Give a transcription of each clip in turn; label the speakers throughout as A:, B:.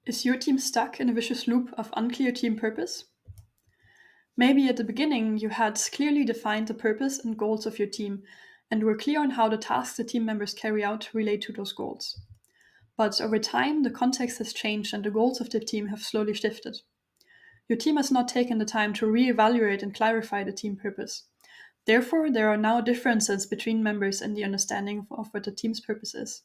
A: Is your team stuck in a vicious loop of unclear team purpose? Maybe at the beginning you had clearly defined the purpose and goals of your team and were clear on how the tasks the team members carry out relate to those goals. But over time, the context has changed and the goals of the team have slowly shifted. Your team has not taken the time to reevaluate and clarify the team purpose. Therefore, there are now differences between members in the understanding of what the team's purpose is.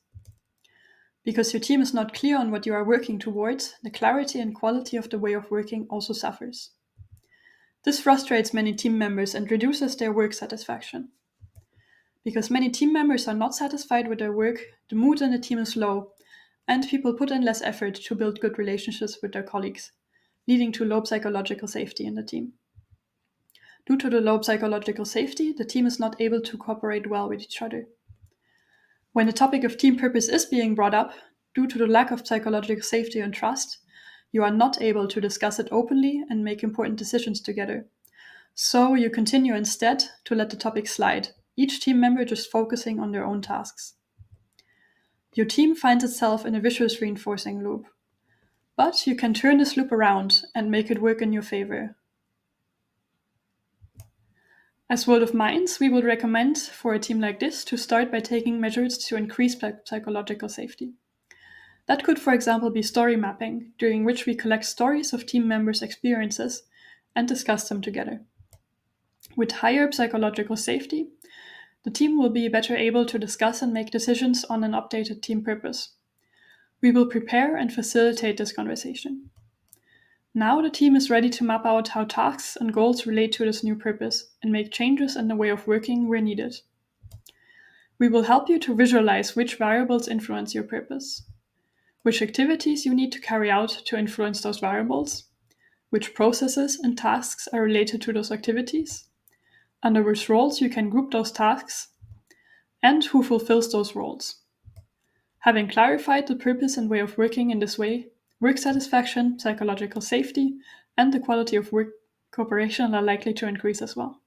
A: Because your team is not clear on what you are working towards, the clarity and quality of the way of working also suffers. This frustrates many team members and reduces their work satisfaction. Because many team members are not satisfied with their work, the mood in the team is low, and people put in less effort to build good relationships with their colleagues, leading to low psychological safety in the team. Due to the low psychological safety, the team is not able to cooperate well with each other. When the topic of team purpose is being brought up, due to the lack of psychological safety and trust, you are not able to discuss it openly and make important decisions together. So you continue instead to let the topic slide, each team member just focusing on their own tasks. Your team finds itself in a vicious reinforcing loop. But you can turn this loop around and make it work in your favor. As World of Minds, we would recommend for a team like this to start by taking measures to increase psychological safety. That could, for example, be story mapping, during which we collect stories of team members' experiences and discuss them together. With higher psychological safety, the team will be better able to discuss and make decisions on an updated team purpose. We will prepare and facilitate this conversation. Now the team is ready to map out how tasks and goals relate to this new purpose and make changes in the way of working where needed. We will help you to visualize which variables influence your purpose, which activities you need to carry out to influence those variables, which processes and tasks are related to those activities, under which roles you can group those tasks, and who fulfills those roles. Having clarified the purpose and way of working in this way, work satisfaction, psychological safety, and the quality of work cooperation are likely to increase as well.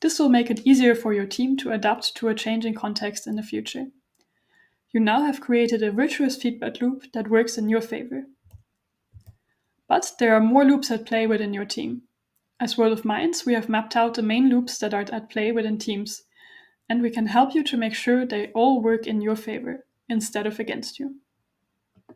A: This will make it easier for your team to adapt to a changing context in the future. You now have created a virtuous feedback loop that works in your favor. But there are more loops at play within your team. As World of Minds, we have mapped out the main loops that are at play within teams, and we can help you to make sure they all work in your favor instead of against you.